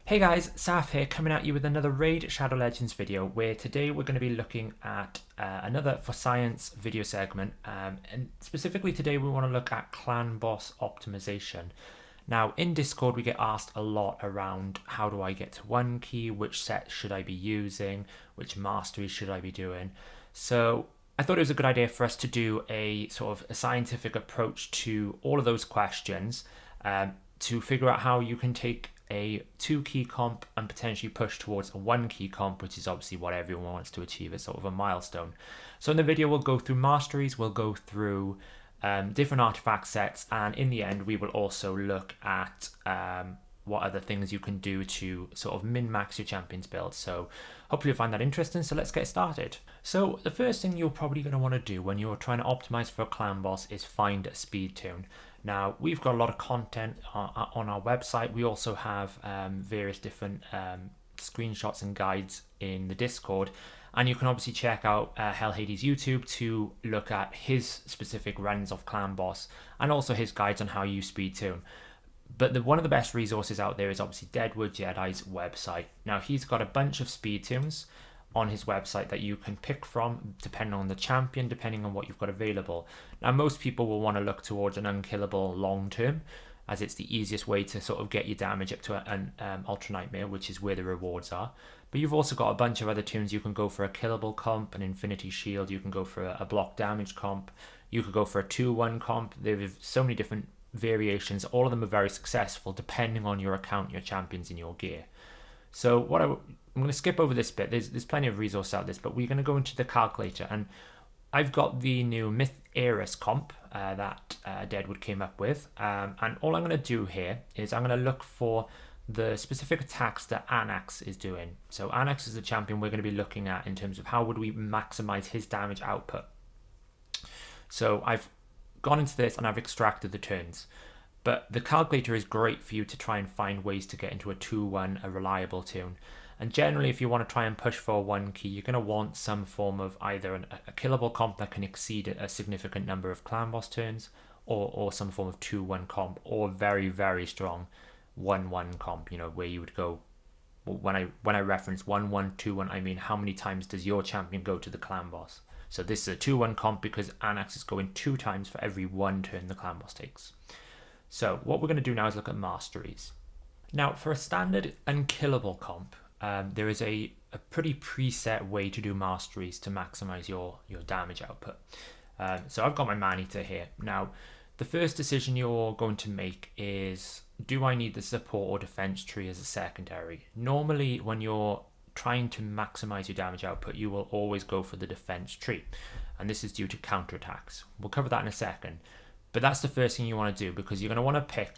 Hey guys, Saf here coming at you with another Raid Shadow Legends video where today we're going to be looking at another for science video segment and specifically today we want to look at clan boss optimization. Now in Discord we get asked a lot around how do I get to 1 key, which set should I be using, which masteries should I be doing. So I thought it was a good idea for us to do a sort of a scientific approach to all of those questions to figure out how you can take a 2 key comp and potentially push towards a 1 key comp, which is obviously what everyone wants to achieve. It's sort of a milestone. So in the video we'll go through masteries, we'll go through different artifact sets, and in the end we will also look at what other things you can do to sort of min-max your champions build. So hopefully you'll find that interesting, so let's get started. So the first thing you're probably going to want to do when you're trying to optimize for a clan boss is find a speed tune. Now we've got a lot of content on our website. We also have various different screenshots and guides in the Discord, and you can obviously check out Hell Hades YouTube to look at his specific runs of clan boss and also his guides on how you speed tune. But one of the best resources out there is obviously Deadwood Jedi's website. Now he's got a bunch of speed tunes on his website that you can pick from depending on the champion, depending on what you've got available. Now most people will want to look towards an unkillable long term, as it's the easiest way to sort of get your damage up to an Ultra Nightmare, which is where the rewards are. But you've also got a bunch of other tunes. You can go for a killable comp, an Infinity Shield, you can go for a block damage comp, you could go for a 2-1 comp. There's so many different variations. All of them are very successful depending on your account, your champions, and your gear. So I'm going to skip over this bit. There's plenty of resources out this, but we're going to go into the calculator, and I've got the new Myth Eris comp that Deadwood came up with, and all I'm going to do here is I'm going to look for the specific attacks that Anax is doing. So Anax is the champion we're going to be looking at in terms of how would we maximize his damage output. So I've gone into this and I've extracted the turns. But the calculator is great for you to try and find ways to get into a 2-1, a reliable tune. And generally, if you want to try and push for a 1 key, you're going to want some form of either a killable comp that can exceed a significant number of clan boss turns, or some form of 2-1 comp, or very, very strong 1-1 comp, where you would go, when I reference 1-1, 2-1, I mean how many times does your champion go to the clan boss? So this is a 2-1 comp because Anax is going 2 times for every 1 turn the clan boss takes. So what we're going to do now is look at masteries. Now for a standard unkillable comp, there is a pretty preset way to do masteries to maximize your damage output. So I've got my man-eater here. Now the first decision you're going to make is, do I need the support or defense tree as a secondary? Normally when you're trying to maximize your damage output, you will always go for the defense tree, and this is due to counterattacks. We'll cover that in a second, but that's the first thing you want to do, because you're going to want to pick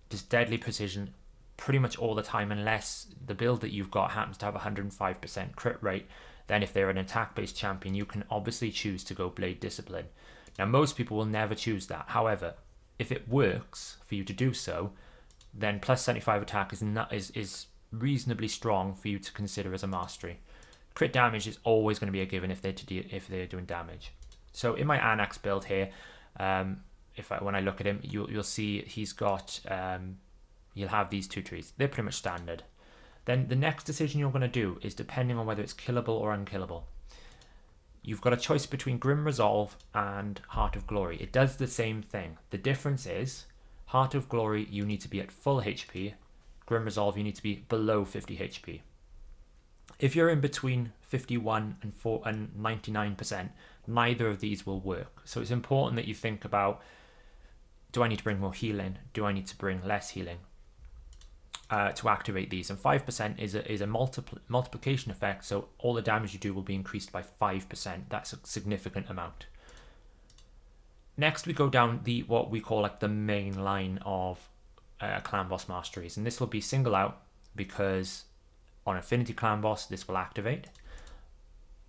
this deadly precision pretty much all the time, unless the build that you've got happens to have 105% crit rate. Then if they're an attack based champion, you can obviously choose to go Blade Discipline. Now most people will never choose that. However, if it works for you to do so, then plus 75 attack is reasonably strong for you to consider as a mastery. Crit damage is always going to be a given if they're doing damage. So in my Anax build here, when I look at him, you'll see he's got you'll have these 2 trees. They're pretty much standard. Then the next decision you're going to do is depending on whether it's killable or unkillable. You've got a choice between Grim Resolve and Heart of Glory. It does the same thing. The difference is Heart of Glory, you need to be at full HP. Grim Resolve, you need to be below 50 HP. If you're in between 51 and 99%, neither of these will work. So it's important that you think about, do I need to bring more healing? Do I need to bring less healing to activate these? And 5% is a multiplication effect, so all the damage you do will be increased by 5%. That's a significant amount. Next we go down what we call like the main line of clan boss masteries, and this will be single out because on Affinity clan boss this will activate.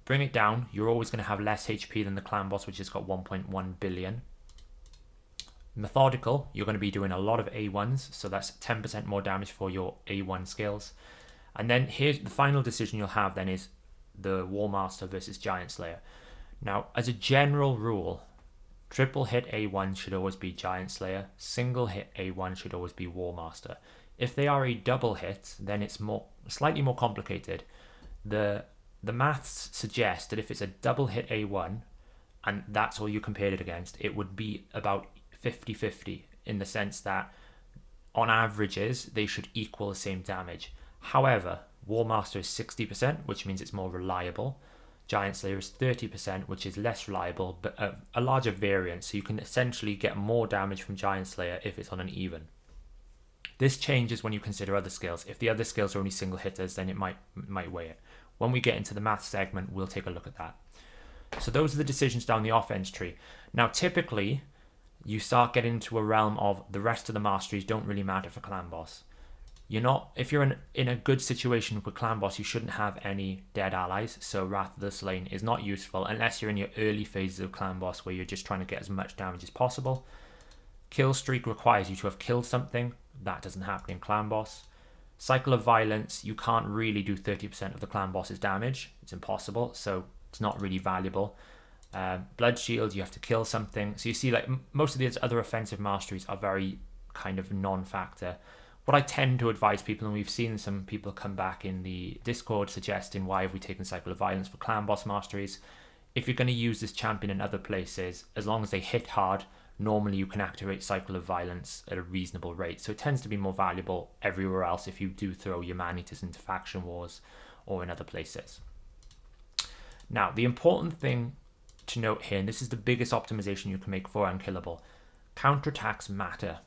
Bring it down, you're always going to have less HP than the clan boss, which has got 1.1 billion. Methodical, you're going to be doing a lot of A1s, so that's 10% more damage for your A1 skills. And then here's the final decision you'll have then is the War Master versus Giant Slayer. Now as a general rule, triple hit A1 should always be Giant Slayer, single hit A1 should always be War Master. If they are a double hit, then it's slightly more complicated. The maths suggest that if it's a double hit A1 and that's all you compared it against, it would be about 50-50 in the sense that on averages they should equal the same damage. However, War Master is 60%, which means it's more reliable. Giant Slayer is 30%, which is less reliable, but a larger variance, so you can essentially get more damage from Giant Slayer if it's on an even. This changes when you consider other skills. If the other skills are only single hitters, then it might weigh it. When we get into the math segment, we'll take a look at that. So those are the decisions down the offense tree. Now, typically, you start getting into a realm of the rest of the masteries don't really matter for Clan Boss. If you're in a good situation with Clan Boss, you shouldn't have any dead allies, so Wrath of the Slain is not useful unless you're in your early phases of Clan Boss where you're just trying to get as much damage as possible. Kill Streak requires you to have killed something. That doesn't happen in Clan Boss. Cycle of Violence, you can't really do 30% of the Clan Boss's damage. It's impossible, so it's not really valuable. Blood Shield, you have to kill something. So you see, like, most of these other offensive masteries are very kind of non-factor. What I tend to advise people, and we've seen some people come back in the Discord suggesting why have we taken Cycle of Violence for Clan Boss masteries. If you're going to use this champion in other places, as long as they hit hard, normally you can activate Cycle of Violence at a reasonable rate. So it tends to be more valuable everywhere else if you do throw your man-eaters into faction wars or in other places. Now, the important thing to note here, and this is the biggest optimization you can make for Unkillable, counterattacks matter.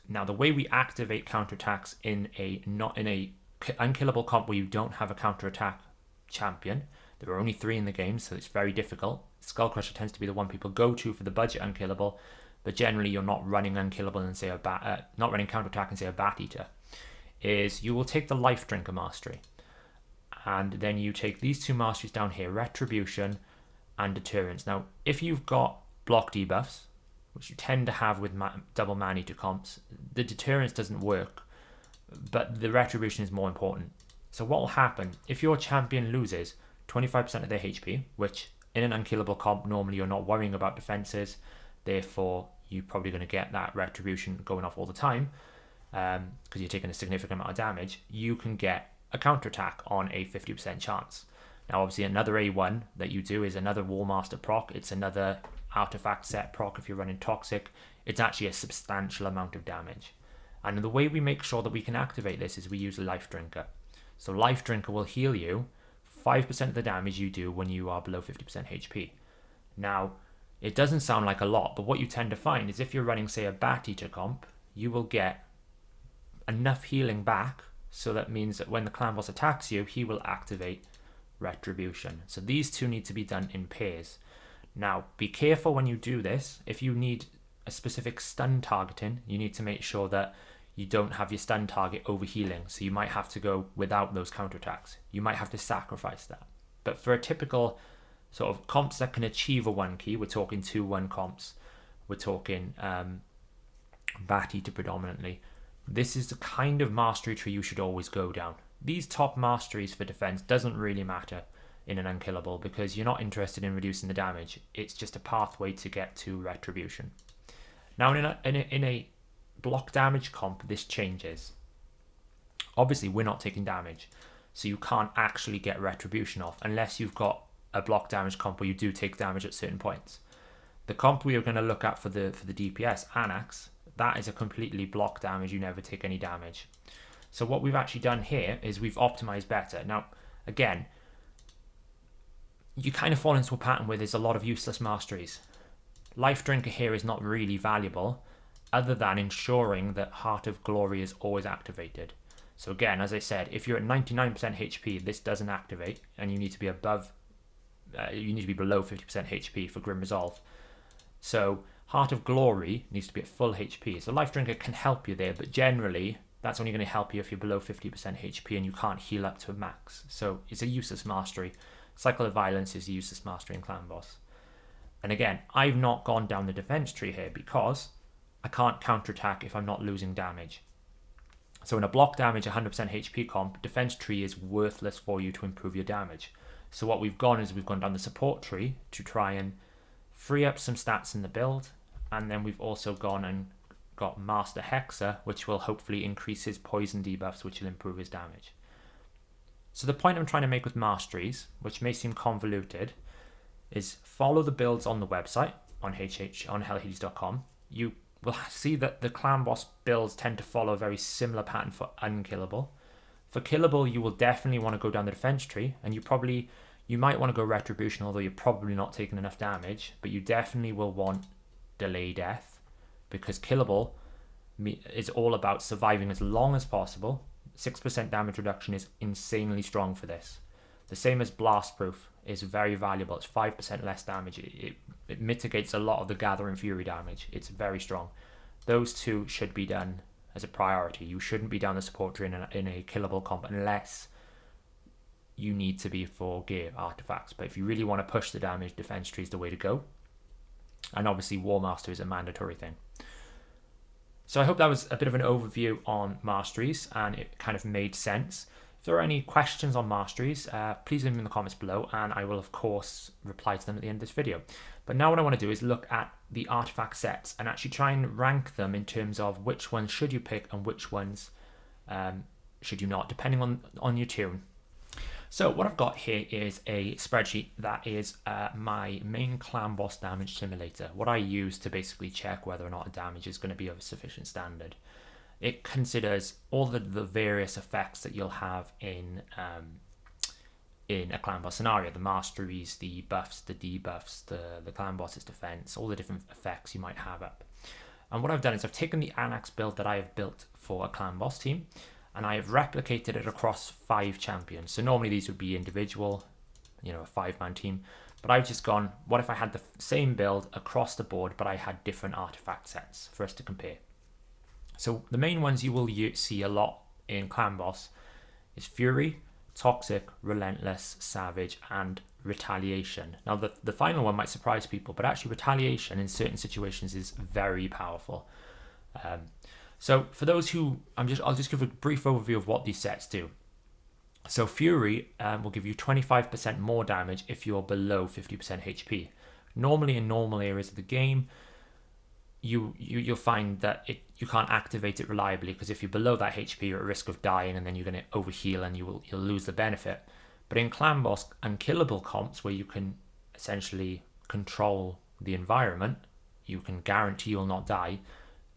Now, the way we activate counterattacks in a Unkillable comp where you don't have a counterattack champion, there are only 3 in the game, so it's very difficult. Skullcrusher tends to be the one people go to for the budget Unkillable, but generally you're not running Unkillable and say not running counterattack and say a Bat Eater. Is you will take the Life Drinker mastery, and then you take these 2 masteries down here, Retribution and Deterrence. Now, if you've got block debuffs, which you tend to have with double man-eater comps, the Deterrence doesn't work, but the Retribution is more important. So what will happen if your champion loses 25% of their HP, which in an Unkillable comp normally you're not worrying about defenses, therefore you're probably going to get that Retribution going off all the time because you're taking a significant amount of damage, you can get a counterattack on a 50% chance. Now, obviously, another A1 that you do is another War Master proc. It's another artifact set proc if you're running Toxic. It's actually a substantial amount of damage. And the way we make sure that we can activate this is we use Life Drinker. So Life Drinker will heal you 5% of the damage you do when you are below 50% HP. Now, it doesn't sound like a lot, but what you tend to find is if you're running, say, a Bat Eater comp, you will get enough healing back, so that means that when the Clan Boss attacks you, he will activate Retribution. So these 2 need to be done in pairs. Now, be careful when you do this. If you need a specific stun targeting, you need to make sure that you don't have your stun target overhealing, so you might have to go without those counterattacks. You might have to sacrifice that. But for a typical sort of comps that can achieve a 1 key, we're talking 2-1 comps, we're talking Bat Eater predominantly, this is the kind of mastery tree you should always go down. These top masteries for defense doesn't really matter in an Unkillable because you're not interested in reducing the damage. It's just a pathway to get to Retribution. Now, in a block damage comp, this changes. Obviously, we're not taking damage, so you can't actually get Retribution off unless you've got a block damage comp where you do take damage at certain points. The comp we are going to look at for the DPS, Anax, that is a completely block damage. You never take any damage. So what we've actually done here is we've optimized better. Now, again, you kind of fall into a pattern where there's a lot of useless masteries. Life Drinker here is not really valuable other than ensuring that Heart of Glory is always activated. So again, as I said, if you're at 99% HP, this doesn't activate, and you need to be below 50% HP for Grim Resolve. So Heart of Glory needs to be at full HP. So Life Drinker can help you there, but generally that's only going to help you if you're below 50% HP and you can't heal up to a max. So it's a useless mastery. Cycle of Violence is a useless mastery in Clan Boss. And again, I've not gone down the defense tree here because I can't counterattack if I'm not losing damage. So in a block damage 100% HP comp, defense tree is worthless for you to improve your damage. So what we've gone is we've gone down the support tree to try and free up some stats in the build, and then we've also gone and got Master Hexer, which will hopefully increase his poison debuffs, which will improve his damage. So the point I'm trying to make with Masteries, which may seem convoluted, is follow the builds on the website on hellhades.com. You will see that the clan boss builds tend to follow a very similar pattern for unkillable. For killable, you will definitely want to go down the defense tree, and you might want to go retribution, although you're probably not taking enough damage, but you definitely will want delay death, because killable is all about surviving as long as possible. 6% damage reduction is insanely strong for this. The same as blast proof is very valuable. It's 5% less damage. It mitigates a lot of the gathering fury damage. It's very strong. Those two should be done as a priority. You shouldn't be down the support tree in a killable comp unless you need to be for gear artifacts. But if you really want to push the damage, defense tree is the way to go. And obviously War Master is a mandatory thing. So I hope that was a bit of an overview on Masteries and it kind of made sense. If there are any questions on Masteries, please leave them in the comments below and I will of course reply to them at the end of this video. But now what I want to do is look at the artifact sets and actually try and rank them in terms of which ones should you pick and which ones should you not, depending on your tune. So what I've got here is a spreadsheet that is my main clan boss damage simulator, what I use to basically check whether or not a damage is going to be of a sufficient standard. It considers all the various effects that you'll have in a clan boss scenario, the masteries, the buffs, the debuffs, the clan boss's defense, all the different effects you might have up. And what I've done is I've taken the Anax build that I have built for a clan boss team, and I have replicated it across 5 champions. So normally these would be individual, a 5-man team. But I've just gone, what if I had the same build across the board, but I had different artifact sets for us to compare? So the main ones you will see a lot in Clan Boss is Fury, Toxic, Relentless, Savage, and Retaliation. Now the final one might surprise people, but actually Retaliation in certain situations is very powerful. So for those who, I'll just give a brief overview of what these sets do. So Fury will give you 25% more damage if you're below 50% HP. Normally in normal areas of the game, you'll find that you can't activate it reliably because if you're below that HP, you're at risk of dying and then you're going to overheal and you'll lose the benefit. But in Clan Boss and killable comps where you can essentially control the environment, you can guarantee you'll not die.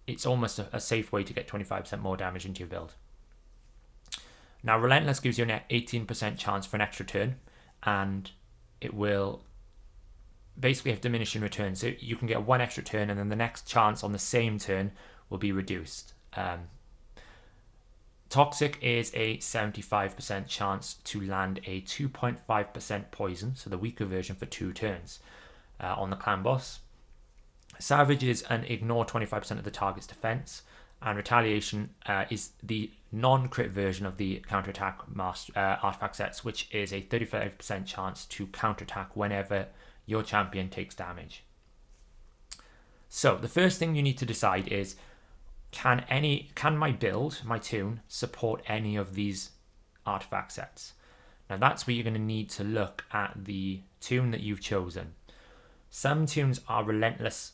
It's almost a safe way to get 25% more damage into your build. Now, Relentless gives you an 18% chance for an extra turn, and it will basically have diminishing returns. So you can get 1 extra turn, and then the next chance on the same turn will be reduced. Toxic is a 75% chance to land a 2.5% poison, so the weaker version for 2 turns on the Clan Boss. Savage is an ignore 25% of the target's defense, and Retaliation is the non-crit version of the counterattack artifact sets, which is a 35% chance to counterattack whenever your champion takes damage. So the first thing you need to decide is, can my build, my tune, support any of these artifact sets? Now that's where you're going to need to look at the tune that you've chosen. Some tunes are Relentless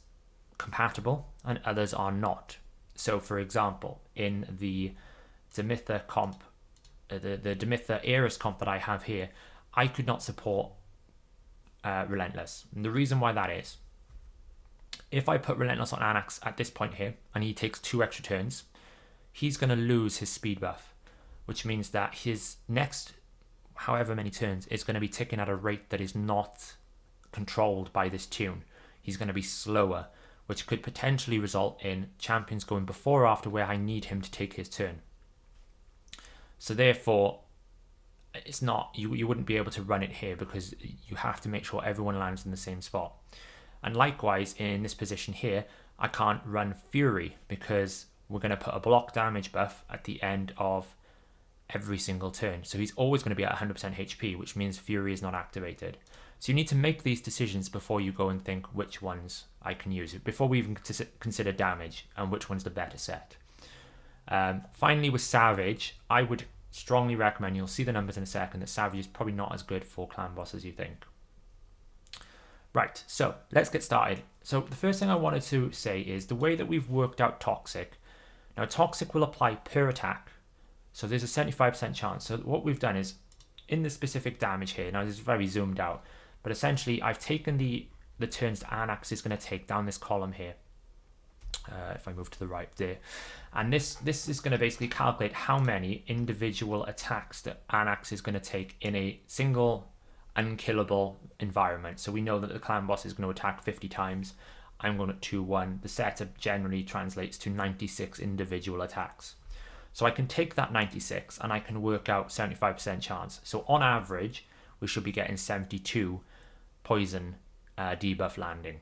compatible and others are not. So for example, in the Demitha comp, the Demitha Eris comp that I have here, I could not support Relentless. And the reason why that is, if I put Relentless on Anax at this point here and he takes 2 extra turns, he's going to lose his speed buff, which means that his next however many turns is going to be ticking at a rate that is not controlled by this tune. He's going to be slower, which could potentially result in champions going before or after where I need him to take his turn. So therefore, it's not, you wouldn't be able to run it here because you have to make sure everyone lands in the same spot. And likewise, in this position here, I can't run Fury because we're going to put a block damage buff at the end of every single turn. So he's always going to be at 100% HP, which means Fury is not activated. So you need to make these decisions before you go and think which ones I can use, before we even consider damage and which one's the better set. Finally, with Savage, I would strongly recommend, you'll see the numbers in a second, that Savage is probably not as good for Clan Boss as you think. Right, so let's get started. So the first thing I wanted to say is the way that we've worked out toxic. Now toxic will apply per attack. So there's a 75% chance. So what we've done is in the specific damage here, now this is very zoomed out, but essentially I've taken the turns that Anax is going to take down this column here. If I move to the right there, and this is going to basically calculate how many individual attacks that Anax is going to take in a single unkillable environment. So we know that the clan boss is going to attack 50 times. I'm going at 2-1. The setup generally translates to 96 individual attacks. So I can take that 96 and I can work out 75% chance. So on average, we should be getting 72 poison debuff landing.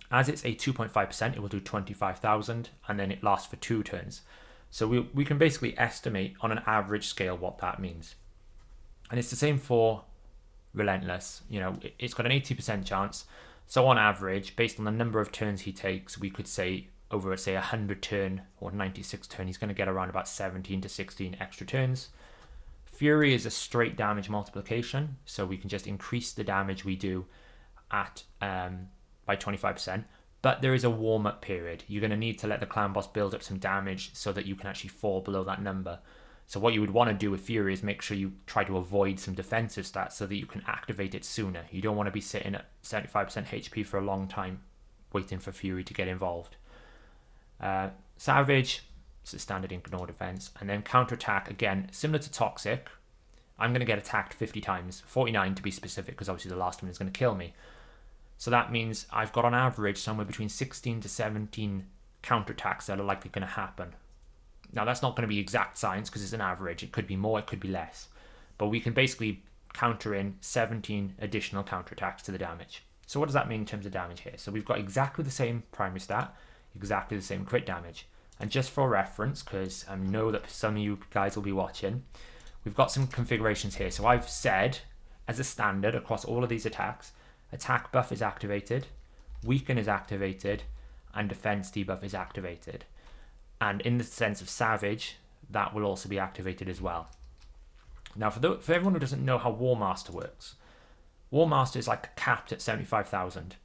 As it's a 2.5%, it will do 25,000 and then it lasts for 2 turns. So we can basically estimate on an average scale what that means. And it's the same for Relentless. You know, it's got an 80% chance. So on average, based on the number of turns he takes, we could say over, say, 100 turn or 96 turn, he's going to get around about 17 to 16 extra turns. Fury is a straight damage multiplication, so we can just increase the damage we do at by 25%. But there is a warm-up period. You're going to need to let the clan boss build up some damage so that you can actually fall below that number. So what you would want to do with Fury is make sure you try to avoid some defensive stats so that you can activate it sooner. You don't want to be sitting at 75% HP for a long time waiting for Fury to get involved. Savage, it's a standard ignore defense. And then counterattack, again, similar to Toxic. I'm going to get attacked 50 times, 49 to be specific, because obviously the last one is going to kill me. So that means I've got on average somewhere between 16 to 17 counterattacks that are likely going to happen. Now that's not going to be exact science because it's an average. It could be more, it could be less. But we can basically counter in 17 additional counterattacks to the damage. So what does that mean in terms of damage here? So we've got exactly the same primary stat, exactly the same crit damage. And just for reference, because I know that some of you guys will be watching, we've got some configurations here. So I've said, as a standard across all of these attacks, attack buff is activated, weaken is activated, and defense debuff is activated. And in the sense of Savage, that will also be activated as well. Now, for everyone who doesn't know how War Master works, War Master is like capped at 75,000.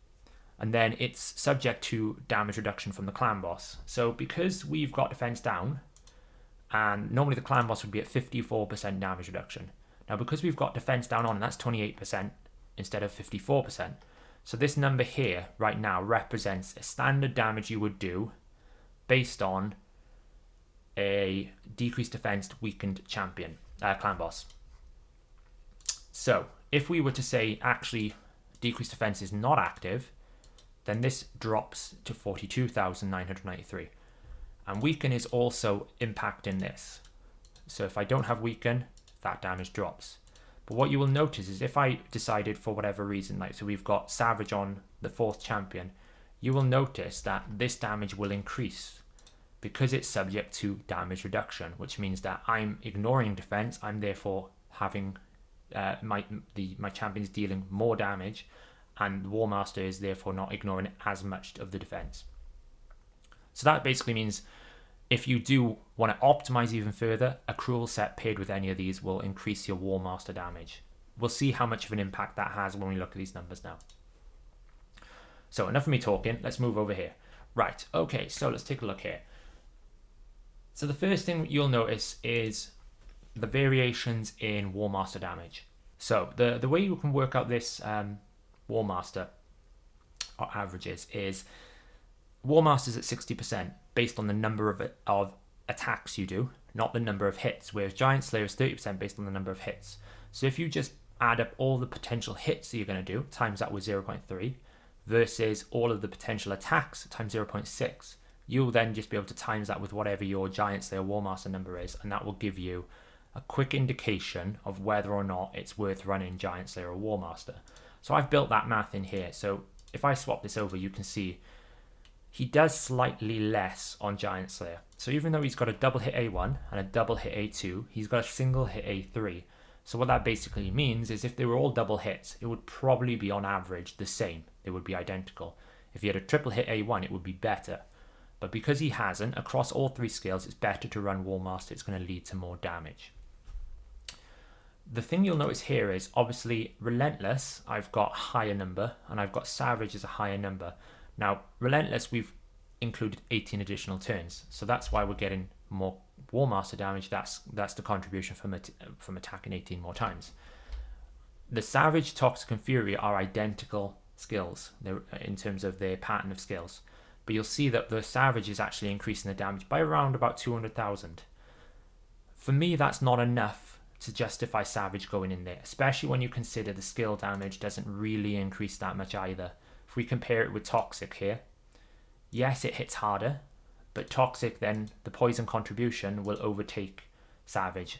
And then it's subject to damage reduction from the clan boss. So because we've got defense down, and normally the clan boss would be at 54% damage reduction. Now, because we've got defense down on, and that's 28% instead of 54%. So this number here, right now, represents a standard damage you would do based on a decreased defense weakened champion, clan boss. So if we were to say actually decreased defense is not active, then this drops to 42,993. And weaken is also impacting this. So if I don't have weaken, that damage drops. But what you will notice is if I decided for whatever reason, like so we've got Savage on the 4th champion, you will notice that this damage will increase because it's subject to damage reduction, which means that I'm ignoring defense. I'm therefore having my champions dealing more damage, and War Master is therefore not ignoring as much of the defense. So that basically means if you do want to optimize even further, a cruel set paired with any of these will increase your War Master damage. We'll see how much of an impact that has when we look at these numbers now. So enough of me talking, let's move over here. Right, okay, so let's take a look here. So the first thing you'll notice is the variations in War Master damage. So the way you can work out this War Master or averages is War Master's at 60% based on the number of attacks you do, not the number of hits, whereas Giant Slayer is 30% based on the number of hits. So if you just add up all the potential hits that you're going to do, times that with 0.3, versus all of the potential attacks times 0.6, you'll then just be able to times that with whatever your Giant Slayer War Master number is, and that will give you a quick indication of whether or not it's worth running Giant Slayer or War Master. So I've built that math in here. So if I swap this over, you can see he does slightly less on Giant Slayer. So even though he's got a double hit A1 and a double hit A2, he's got a single hit A3. So what that basically means is if they were all double hits, it would probably be on average the same. They would be identical. If he had a triple hit A1, it would be better. But because he hasn't, across all 3 skills, it's better to run War Master. It's going to lead to more damage. The thing you'll notice here is obviously Relentless, I've got higher number, and I've got Savage as a higher number. Now, Relentless, we've included 18 additional turns, so that's why we're getting more War Master damage. That's the contribution from attacking 18 more times. The Savage, Toxic, and Fury are identical skills in terms of their pattern of skills, but you'll see that the Savage is actually increasing the damage by around about 200,000. For me, that's not enough to justify Savage going in there, especially when you consider the skill damage doesn't really increase that much either. If we compare it with Toxic here, yes, it hits harder, but Toxic, then the poison contribution will overtake Savage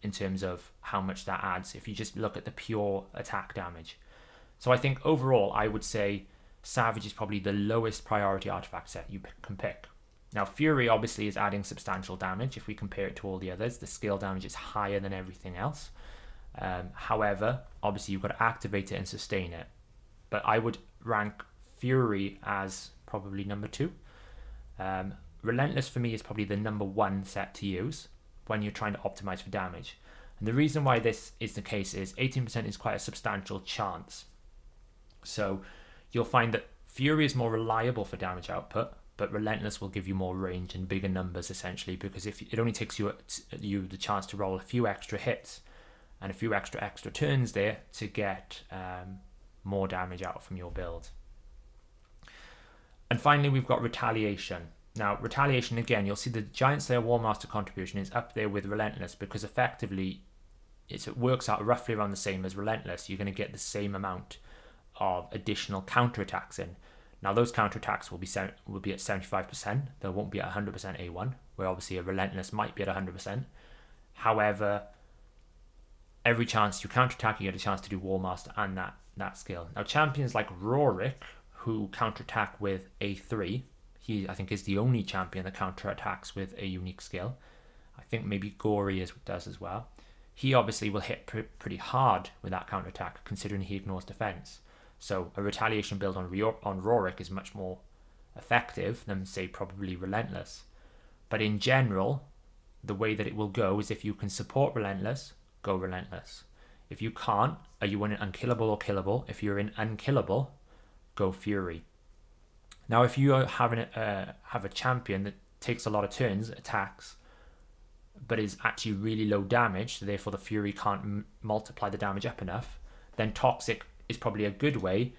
in terms of how much that adds if you just look at the pure attack damage. So I think overall I would say Savage is probably the lowest priority artifact set you can pick. Now Fury obviously is adding substantial damage if we compare it to all the others. The skill damage is higher than everything else. However, obviously you've got to activate it and sustain it. But I would rank Fury as probably number 2. Relentless for me is probably the number 1 set to use when you're trying to optimize for damage. And the reason why this is the case is 18% is quite a substantial chance. So you'll find that Fury is more reliable for damage output, but Relentless will give you more range and bigger numbers essentially, because if it only takes you the chance to roll a few extra hits and a few extra turns there to get more damage out from your build. And finally, we've got Retaliation. Now, Retaliation, again, you'll see the Giant Slayer War Master contribution is up there with Relentless because effectively it works out roughly around the same as Relentless. You're going to get the same amount of additional counterattacks in. Now, those counterattacks will be at 75%. They won't be at 100% A1, where obviously a Relentless might be at 100%. However, every chance you counterattack, you get a chance to do War Master and that skill. Now, champions like Rorik, who counterattack with A3, he, I think, is the only champion that counterattacks with a unique skill. I think maybe Gory does as well. He obviously will hit pretty hard with that counterattack, considering he ignores defense. So a Retaliation build on Rorik is much more effective than, say, probably Relentless. But in general, the way that it will go is if you can support Relentless, go Relentless. If you can't, are you in Unkillable or Killable? If you're in Unkillable, go Fury. Now, if you have a champion that takes a lot of turns, attacks, but is actually really low damage, so therefore the Fury can't multiply the damage up enough, then Toxic is probably a good way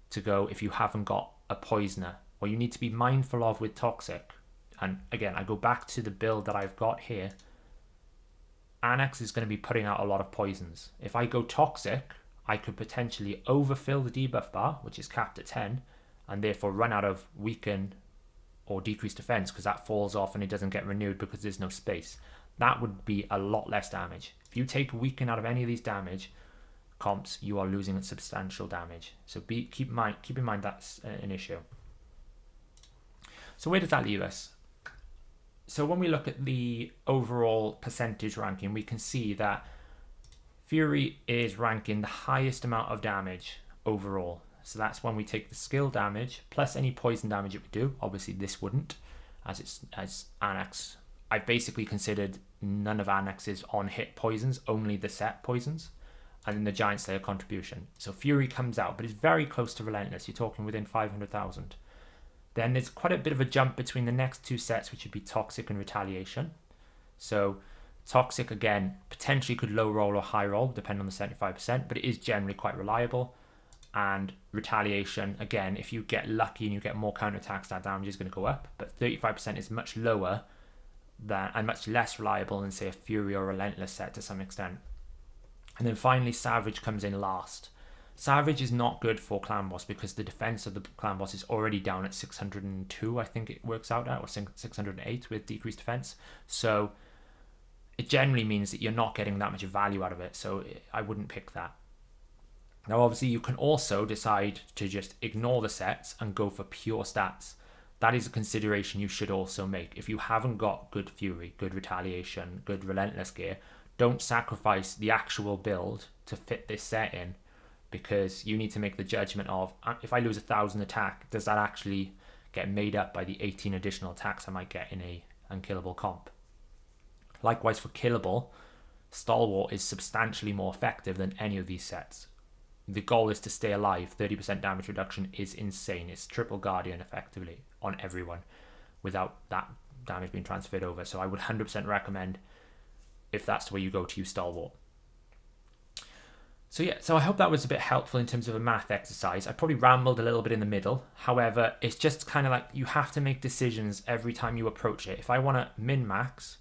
to go if you haven't got a Poisoner. What you need to be mindful of with Toxic, and again, I go back to the build that I've got here, Annex is going to be putting out a lot of poisons. If I go Toxic, I could potentially overfill the debuff bar, which is capped at 10, and therefore run out of weaken or decrease defense because that falls off and it doesn't get renewed because there's no space. That would be a lot less damage. If you take weaken out of any of these damage comps, you are losing substantial damage. So keep in mind that's an issue. So where does that leave us? So when we look at the overall percentage ranking, we can see that Fury is ranking the highest amount of damage overall. So that's when we take the skill damage plus any poison damage it would do. Obviously this wouldn't, as Annex. I've basically considered none of Annex's on hit poisons, only the set poisons, and then the Giant Slayer contribution. So Fury comes out, but it's very close to Relentless. You're talking within 500,000. Then there's quite a bit of a jump between the next two sets, which would be Toxic and Retaliation. So Toxic, again, potentially could low roll or high roll, depending on the 75%, but it is generally quite reliable. And Retaliation, again, if you get lucky and you get more counterattacks, that damage is going to go up. But 35% is much lower than, and much less reliable than, say, a Fury or Relentless set to some extent. And then finally, Savage comes in last. Savage is not good for Clan Boss because the defense of the Clan Boss is already down at 602, I think it works out at, or 608 with decreased defense. So it generally means that you're not getting that much value out of it. So I wouldn't pick that. Now, obviously, you can also decide to just ignore the sets and go for pure stats. That is a consideration you should also make. If you haven't got good Fury, good Retaliation, good Relentless gear, don't sacrifice the actual build to fit this set in, because you need to make the judgment of, if I lose 1,000 attack, does that actually get made up by the 18 additional attacks I might get in a unkillable comp? Likewise for killable, Stalwart is substantially more effective than any of these sets. The goal is to stay alive. 30% damage reduction is insane. It's triple Guardian effectively on everyone without that damage being transferred over. So I would 100% recommend, if that's the way you go, to use Stalwart. So yeah, so I hope that was a bit helpful in terms of a math exercise. I probably rambled a little bit in the middle. However, it's just kind of like you have to make decisions every time you approach it. If I want to min-max,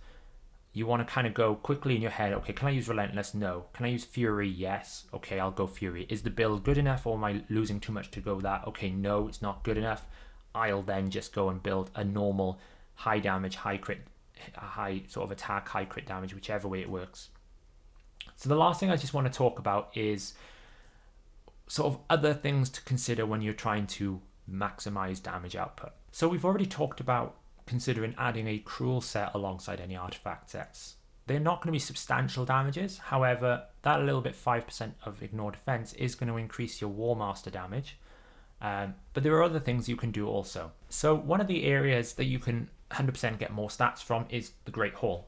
you want to kind of go quickly in your head, okay, can I use Relentless? No. Can I use Fury? Yes. Okay, I'll go Fury. Is the build good enough, or am I losing too much to go that? Okay, no, it's not good enough. I'll then just go and build a normal high damage, high crit, high sort of attack, high crit damage, whichever way it works. So the last thing I just want to talk about is sort of other things to consider when you're trying to maximize damage output. So we've already talked about considering adding a cruel set alongside any artifact sets. They're not going to be substantial damages. However, that little bit 5% of ignore defense is going to increase your War Master damage. But there are other things you can do also. So one of the areas that you can 100% get more stats from is the Great Hall.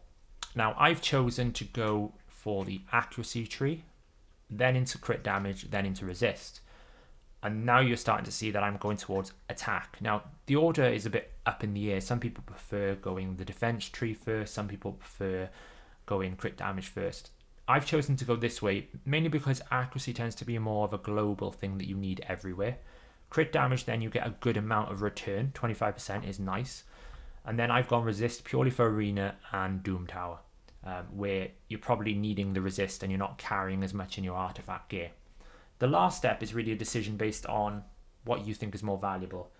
Now I've chosen to go for the accuracy tree, then into crit damage, then into resist. And now you're starting to see that I'm going towards attack. Now, the order is a bit up in the air. Some people prefer going the defense tree first. Some people prefer going crit damage first. I've chosen to go this way, mainly because accuracy tends to be more of a global thing that you need everywhere. Crit damage, then you get a good amount of return. 25% is nice. And then I've gone resist purely for arena and Doom Tower, where you're probably needing the resist and you're not carrying as much in your artifact gear. The last step is really a decision based on what you think is more valuable.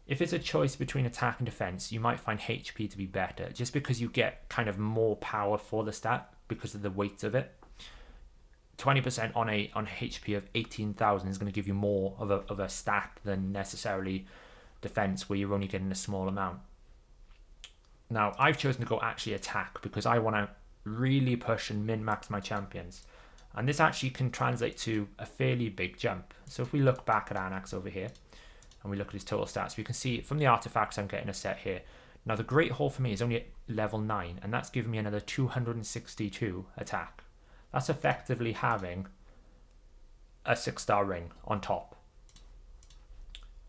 If it's a choice between attack and defense, you might find HP to be better, just because you get kind of more power for the stat because of the weight of it. 20% on a HP of 18,000 is going to give you more of a stat than necessarily defense, where you're only getting a small amount. Now, I've chosen to go actually attack because I want to really push and min-max my champions. And this actually can translate to a fairly big jump. So if we look back at Anax over here, and we look at his total stats, we can see from the artifacts I'm getting a set here. Now the Great Hall for me is only at level 9, and that's giving me another 262 attack. That's effectively having a 6-star ring on top.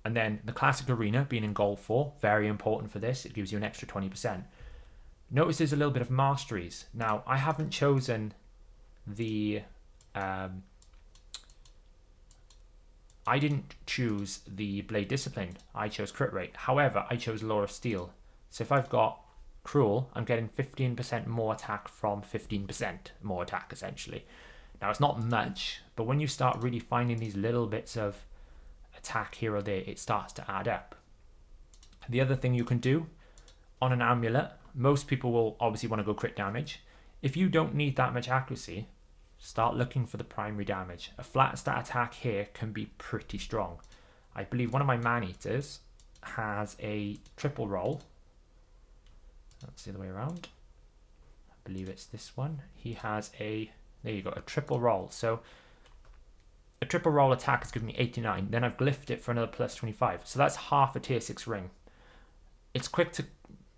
And then the Classic Arena being in gold 4, very important for this. It gives you an extra 20%. Notice there's a little bit of Masteries. Now, I haven't chosen the... I didn't choose the Blade Discipline. I chose Crit Rate. However, I chose Law of Steel. So if I've got Cruel, I'm getting 15% more attack from 15% more attack, essentially. Now, it's not much, but when you start really finding these little bits of attack here or there, it starts to add up. The other thing you can do on an amulet, most people will obviously want to go crit damage. If you don't need that much accuracy, start looking for the primary damage. A flat stat attack here can be pretty strong. I believe one of my man-eaters has a triple roll. That's the other way around. I believe it's this one. He has a, there you go, a triple roll. So a triple roll attack has given me 89. Then I've glyphed it for another plus 25. So that's half a tier 6 ring. It's quick to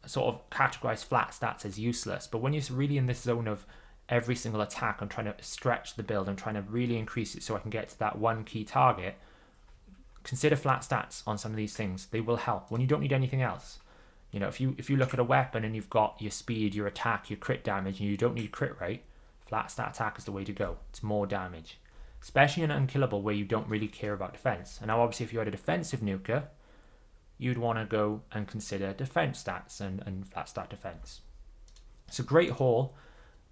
sort of categorize flat stats as useless, but when you're really in this zone of every single attack, I'm trying to stretch the build, I'm trying to really increase it so I can get to that one key target, consider flat stats on some of these things. They will help when you don't need anything else. You know, if you look at a weapon and you've got your speed, your attack, your crit damage, and you don't need crit rate, flat stat attack is the way to go. It's more damage, especially in Unkillable where you don't really care about defense. And now obviously if you had a defensive nuker, you'd want to go and consider defense stats and flat stat defense. So Great Hall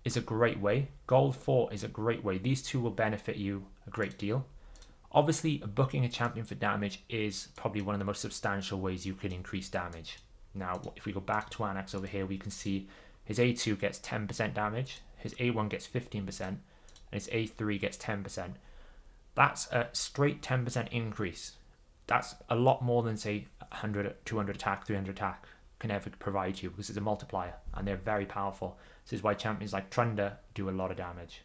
is a great way. Gold 4 is a great way. These two will benefit you a great deal. Obviously, booking a champion for damage is probably one of the most substantial ways you can increase damage. Now, if we go back to Anax over here, we can see his A2 gets 10% damage, his A1 gets 15%, and his A3 gets 10%. That's a straight 10% increase. That's a lot more than, say, 100, 200 attack, 300 attack can ever provide you, because it's a multiplier, and they're very powerful. This is why champions like Trunder do a lot of damage.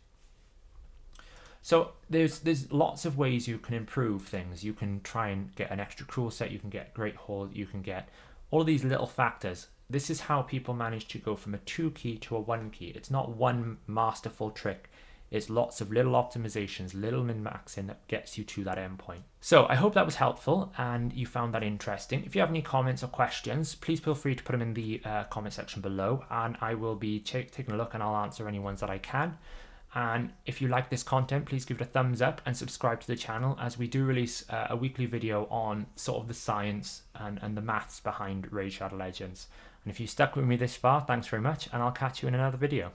So there's lots of ways you can improve things. You can try and get an extra cruel set, you can get Great Hall, you can get all of these little factors. This is how people manage to go from a 2 key to a 1 key. It's not one masterful trick. It's lots of little optimizations, little min-maxing that gets you to that endpoint. So I hope that was helpful and you found that interesting. If you have any comments or questions, please feel free to put them in the comment section below, and I will be taking a look and I'll answer any ones that I can. And if you like this content, please give it a thumbs up and subscribe to the channel, as we do release a weekly video on sort of the science and the maths behind Raid Shadow Legends. And if you stuck with me this far, thanks very much, and I'll catch you in another video.